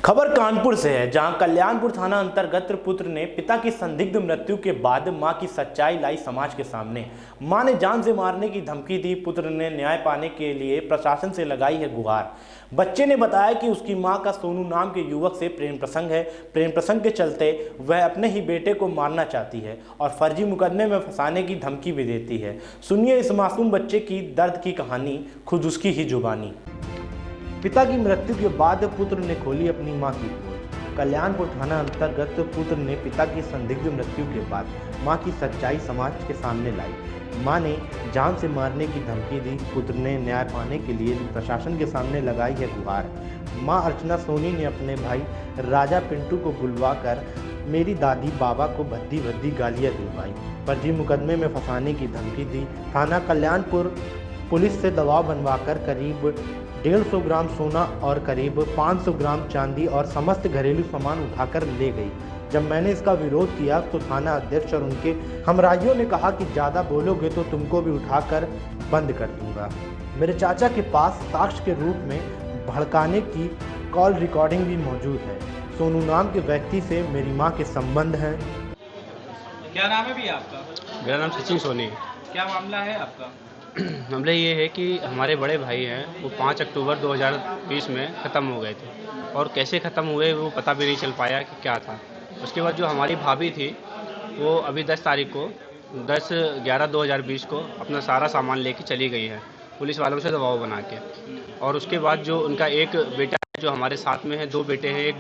खबर कानपुर से है, जहां कल्याणपुर थाना अंतर्गत पुत्र ने पिता की संदिग्ध मृत्यु के बाद मां की सच्चाई लाई समाज के सामने। मां ने जान से मारने की धमकी दी। पुत्र ने न्याय पाने के लिए प्रशासन से लगाई है गुहार। बच्चे ने बताया कि उसकी मां का सोनू नाम के युवक से प्रेम प्रसंग है। प्रेम प्रसंग के चलते वह अपने ही बेटे को मारना चाहती है और फर्जी मुकदमे में फंसाने की धमकी भी देती है। सुनिए इस मासूम बच्चे की दर्द की कहानी, खुद उसकी ही जुबानी। पिता की मृत्यु के बाद पुत्र ने खोली अपनी मां की पोल। कल्याणपुर थाना अंतर्गत पुत्र ने पिता की संदिग्ध मृत्यु के बाद मां की सच्चाई समाज के सामने लाई। मां ने जान से मारने की धमकी दी। पुत्र ने न्याय पाने के लिए प्रशासन के सामने लगाई है गुहार। मां अर्चना सोनी ने अपने भाई राजा पिंटू को बुलवाकर मेरी दादी बाबा को भद्दी भद्दी गालियां दिलवाई, फर्जी मुकदमे में फंसाने की धमकी दी। थाना कल्याणपुर पुलिस से दबाव बनवाकर करीब 150 ग्राम सोना और करीब 500 ग्राम चांदी और समस्त घरेलू सामान उठाकर ले गई। जब मैंने इसका विरोध किया तो थाना अध्यक्ष और उनके हमराइयों ने कहा कि ज़्यादा बोलोगे तो तुमको भी उठाकर बंद कर दूंगा। मेरे चाचा के पास साक्ष्य के रूप में भड़काने की कॉल रिकॉर्डिंग भी मौजूद है। सोनू नाम के व्यक्ति से मेरी माँ के संबंध हैं। क्या नाम है भैया आपका? मेरा नाम सचिन सोनी है। क्या मामला है आपका? मामला ये है कि हमारे बड़े भाई हैं, वो 5 अक्टूबर 2020 में ख़त्म हो गए थे और कैसे ख़त्म हुए वो पता भी नहीं चल पाया कि क्या था। उसके बाद जो हमारी भाभी थी वो अभी 10 तारीख को 10/11/2020 को अपना सारा सामान लेके चली गई है पुलिस वालों से दबाव बना के। और उसके बाद जो उनका एक बेटा जो हमारे साथ में है, 2 बेटे हैं, एक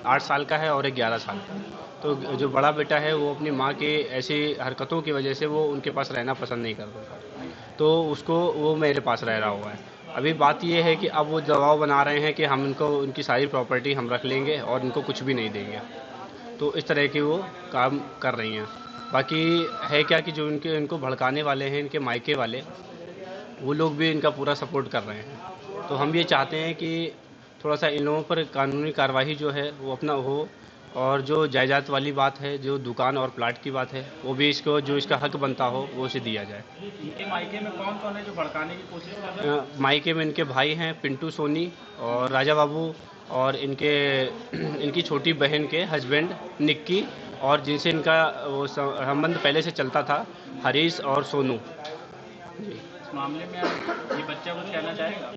8 साल का है और एक 11 साल का। तो जो बड़ा बेटा है वो अपनी माँ की ऐसी हरकतों की वजह से वो उनके पास रहना पसंद नहीं करता था, तो उसको वो मेरे पास रह रहा हुआ है। अभी बात ये है कि अब वो दबाव बना रहे हैं कि हम इनको उनकी सारी प्रॉपर्टी हम रख लेंगे और इनको कुछ भी नहीं देंगे। तो इस तरह की वो काम कर रही हैं। बाकी है क्या कि जो इनको भड़काने वाले हैं, इनके मायके वाले, वो लोग भी इनका पूरा सपोर्ट कर रहे हैं। तो हम ये चाहते हैं कि थोड़ा सा इन लोगों पर कानूनी कार्रवाई जो है वो अपना हो, और जो जायदाद वाली बात है, जो दुकान और प्लाट की बात है, वो भी इसको जो इसका हक बनता हो वो उसे दिया जाए। इनके मायके में कौन कौन है जो भड़काने की कोशिश कर रहे हैं? मायके में इनके भाई हैं पिंटू सोनी और राजा बाबू, और इनकी छोटी बहन के हस्बैंड निक्की, और जिनसे इनका वो संबंध पहले से चलता था, हरीश और सोनू। इस मामले में ये बच्चा कुछ कहना चाहेगा?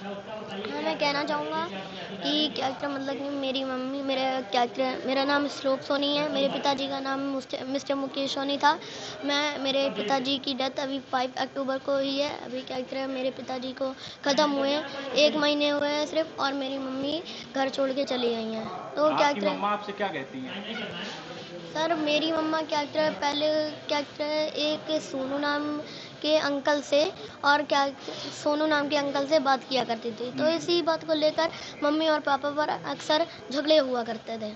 मैं कहना चाहूँगा कि क्या मतलब कि मेरी मम्मी मेरा नाम श्लोक सोनी है। मेरे पिताजी का नाम मिस्टर मुकेश सोनी था। मेरे पिताजी की डेथ अभी 5 अक्टूबर को हुई है। अभी मेरे पिताजी को ख़त्म हुए 1 महीने हुए हैं सिर्फ, और मेरी मम्मी घर छोड़ के चली गई हैं। तो आपकी मम्मा आपसे क्या कहती हैं? सर मेरी मम्मा पहले एक सोनू नाम के अंकल से और सोनू नाम के अंकल से बात किया करती थी। तो इसी बात को लेकर मम्मी और पापा पर अक्सर झगड़े हुआ करते थे।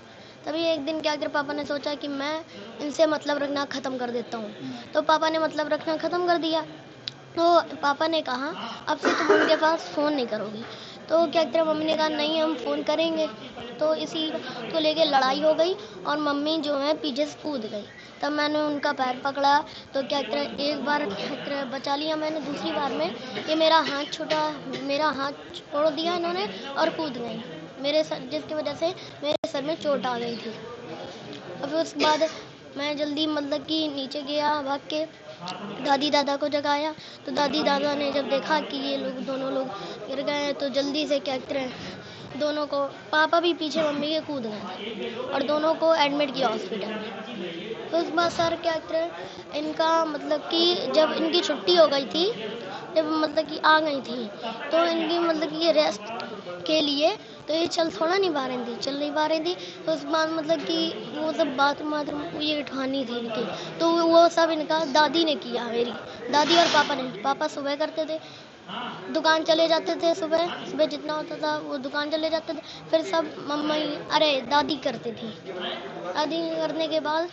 तभी एक दिन पापा ने सोचा कि मैं इनसे मतलब रखना ख़त्म कर देता हूँ। तो पापा ने मतलब रखना ख़त्म कर दिया। तो पापा ने कहा अब से तुम उनके पास फ़ोन नहीं करोगी। तो मम्मी ने कहा नहीं हम फ़ोन करेंगे। तो इसी को लेके लड़ाई हो गई और मम्मी जो है पीछे से कूद गई। तब मैंने उनका पैर पकड़ा तो एक बार बचा लिया मैंने, दूसरी बार में ये मेरा हाथ छोड़ दिया इन्होंने और कूद गई मेरे सर, जिसकी वजह से मेरे सर में चोट आ गई थी। और फिर उसके बाद मैं जल्दी मतलब कि नीचे गया भाग के, दादी दादा को जगाया। तो दादी दादा ने जब देखा कि ये दोनों लोग गिर गए हैं तो जल्दी से दोनों को, पापा भी पीछे मम्मी के कूद गए और दोनों को एडमिट किया हॉस्पिटल में। तो उस बाद सर इनका मतलब कि जब इनकी छुट्टी हो गई थी, जब मतलब कि आ गई थी, तो इनकी मतलब कि रेस्ट के लिए तो ये चल नहीं पा रही थी। तो उस बाद मतलब कि वो सब बाथरूम ये उठानी थी इनकी, तो वो सब इनका दादी ने किया, मेरी दादी और पापा ने। पापा सुबह करते थे, दुकान चले जाते थे, सुबह जितना होता था वो दुकान चले जाते थे। फिर सब दादी करती थी। दादी करने के बाद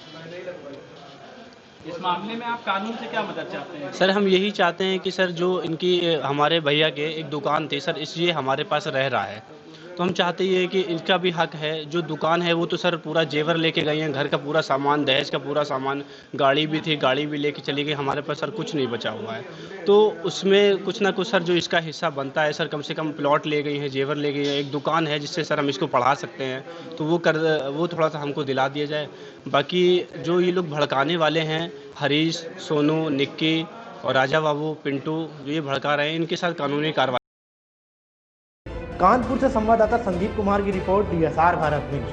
इस मामले में आप कानून से क्या मदद चाहते हैं? सर हम यही चाहते हैं कि सर जो इनकी हमारे भैया के एक दुकान थी सर, इसलिए हमारे पास रह रहा है, तो तो हम चाहते ये हैं कि इनका भी हक है। जो दुकान है वो तो सर पूरा जेवर लेके गए हैं, घर का पूरा सामान, दहेज का पूरा सामान, गाड़ी भी थी, गाड़ी भी लेके चली गई। हमारे पास सर कुछ नहीं बचा हुआ है। तो उसमें कुछ ना कुछ सर जो इसका हिस्सा बनता है सर, कम से कम प्लॉट ले गई हैं, जेवर ले गई हैं, एक दुकान है जिससे सर हम इसको पढ़ा सकते हैं, तो वो थोड़ा सा हमको दिला दिया जाए। बाकी जो ये लोग भड़काने वाले हैं, हरीश, सोनू, निक्की और राजा बाबू, पिंटू, जो ये भड़का रहे हैं, इनके साथ कानूनी कार्रवाई। कानपुर से संवाददाता संदीप कुमार की रिपोर्ट, DSR भारत न्यूज।